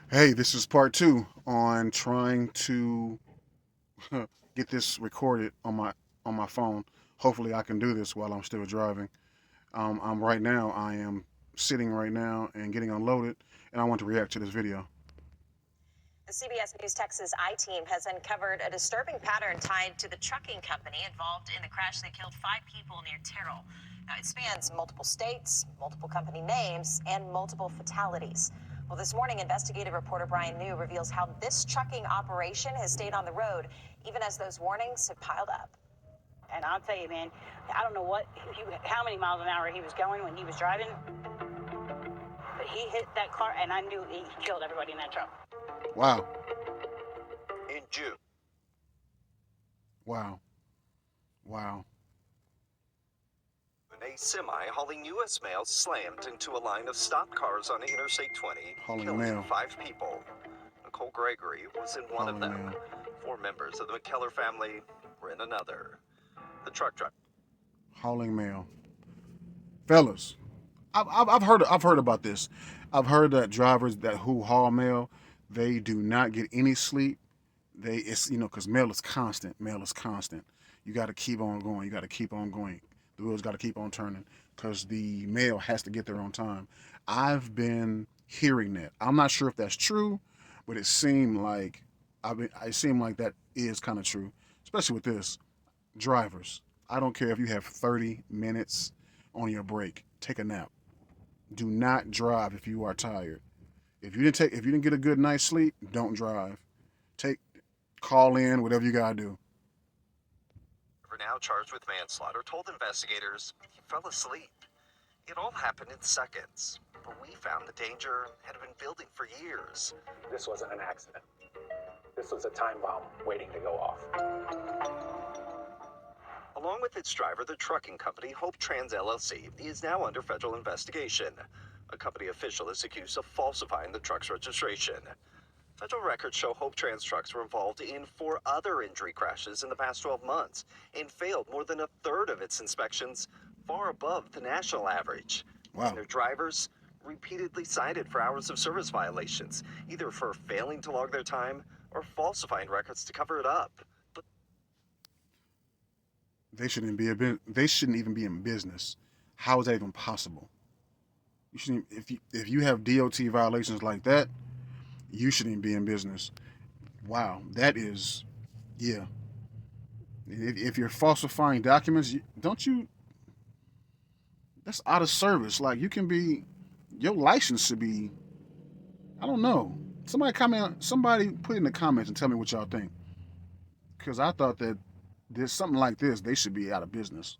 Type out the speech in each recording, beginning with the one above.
Hey, this is part two on trying to get this recorded on my phone. Hopefully, I can do this while I'm still driving. I'm right now. I am sitting right now and getting unloaded, and I want to react to this video. The CBS News Texas I-Team has uncovered a disturbing pattern tied to the trucking company involved in the crash that killed 5 people near Terrell. Now, it spans multiple states, multiple company names, and multiple fatalities. Well, this morning, investigative reporter Brian New reveals how this trucking operation has stayed on the road, even as those warnings have piled up. And I'll tell you, man, I don't know how many miles an hour he was going when he was driving, but he hit that car, and I knew he killed everybody in that truck. Wow, In June, wow, wow. a semi hauling U.S. mail slammed into a line of stopped cars on Interstate 20, Hauling killing mail. 5 people. Nicole Gregory was in one of Hauling them. mail. 4 members of the McKellar family were in another. The truck driver. Hauling mail. Fellas, I've heard about this. I've heard that drivers that who haul mail, they do not get any sleep. It's because mail is constant. Mail is constant. You got to keep on going. You got to keep on going. The wheels got to keep on turning because the mail has to get there on time. I've been hearing that. I'm not sure if that's true, but it seemed like that is kind of true, especially with this drivers. I don't care if you have 30 minutes on your break. Take a nap. Do not drive if you are tired. If you didn't get a good night's sleep, don't drive. Take Call in, whatever you gotta do. Now charged with manslaughter, told investigators he fell asleep. It all happened in seconds, but we found the danger had been building for years. This wasn't an accident. This was a time bomb waiting to go off. Along with its driver, the trucking company Hope Trans LLC is now under federal investigation. A company official is accused of falsifying the truck's registration. Federal records show Hope Trans trucks were involved in 4 other injury crashes in the past 12 months and failed more than a third of its inspections, far above the national average. Wow. And their drivers repeatedly cited for hours of service violations, either for failing to log their time or falsifying records to cover it up. But They shouldn't even be in business. How is that even possible? You shouldn't if you have DOT violations like that, you shouldn't even be in business. Wow, that is yeah. If you're falsifying documents, don't you? That's out of service. Like you can be, your license should be. I don't know. Somebody put in the comments and tell me what y'all think. Because I thought that there's something like this, they should be out of business.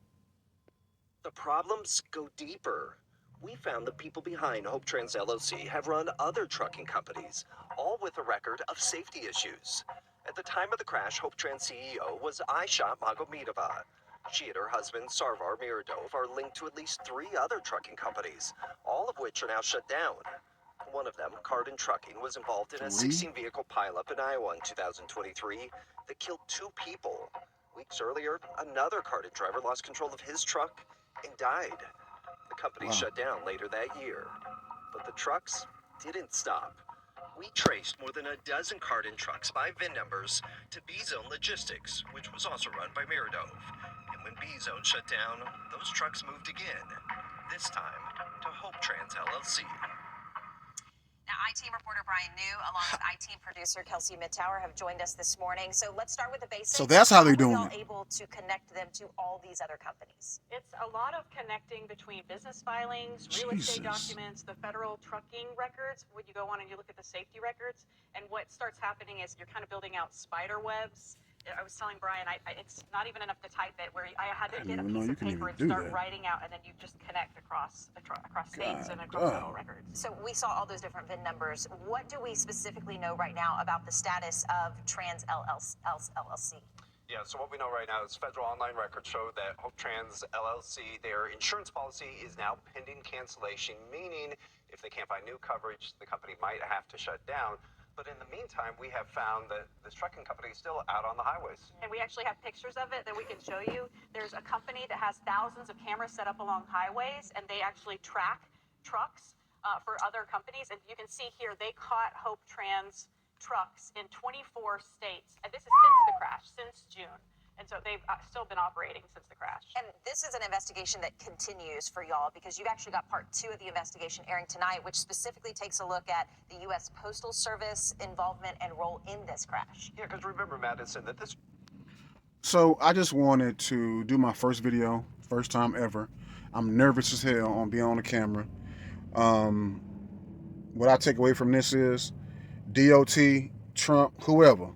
the problems go deeper. We found the people behind Hope Trans LLC have run other trucking companies, all with a record of safety issues. At the time of the crash, Hope Trans CEO was Aisha Magomedova. She and her husband, Sarvar Miradov, are linked to at least 3 other trucking companies, all of which are now shut down. One of them, Cardin Trucking, was involved in a 16-vehicle pileup in Iowa in 2023 that killed 2 people. Weeks earlier, another Cardin driver lost control of his truck and died. The company shut down later that year. But the trucks didn't stop. We traced more than a dozen Cardin trucks by VIN numbers to B-Zone Logistics, which was also run by Miradov. And when B-Zone shut down, those trucks moved again, this time to Hope Trans LLC. Now, I-Team reporter Brian New, along with I-Team producer Kelsey Midtower, have joined us this morning. So let's start with the basics. So that's how they're were doing y'all it. able to connect them to all these other companies? It's a lot of connecting between business filings, real estate Jesus. documents, the federal trucking records. When you go on and you look at the safety records, and what starts happening is you're kind of building out spider webs. I was telling Brian, it's not even enough to type it. Where I had to get a didn't know piece you of can paper even and do start that. writing out, and then you just connect across states and across God. federal records. So we saw all those different VIN numbers. What do we specifically know right now about the status of Trans LLC? Yeah, so what we know right now is federal online records show that Hope Trans LLC, their insurance policy is now pending cancellation, meaning if they can't find new coverage, the company might have to shut down. But in the meantime, we have found that this trucking company is still out on the highways. And we actually have pictures of it that we can show you. There's a company that has thousands of cameras set up along highways, and they actually track trucks for other companies. And you can see here, they caught Hope Trans trucks in 24 states. And this is since the crash, since June. And so they've still been operating since the crash. And this is an investigation that continues for y'all because you've actually got part 2 of the investigation airing tonight, which specifically takes a look at the U.S. Postal Service involvement and role in this crash. Yeah, because remember, Madison, that this So I just wanted to do my first video, first time ever. I'm nervous as hell on being on the camera. What I take away from this is DOT, Trump, whoever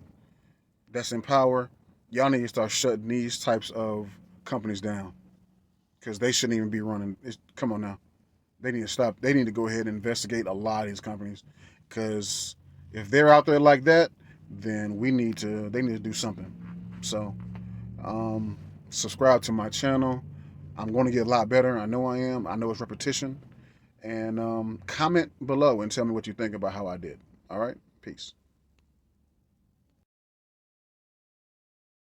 that's in power, y'all need to start shutting these types of companies down because they shouldn't even be running. Come on now. They need to stop. They need to go ahead and investigate a lot of these companies because if they're out there like that, then they need to do something. So subscribe to my channel. I'm going to get a lot better. I know I am. I know it's repetition. And comment below and tell me what you think about how I did. All right? Peace.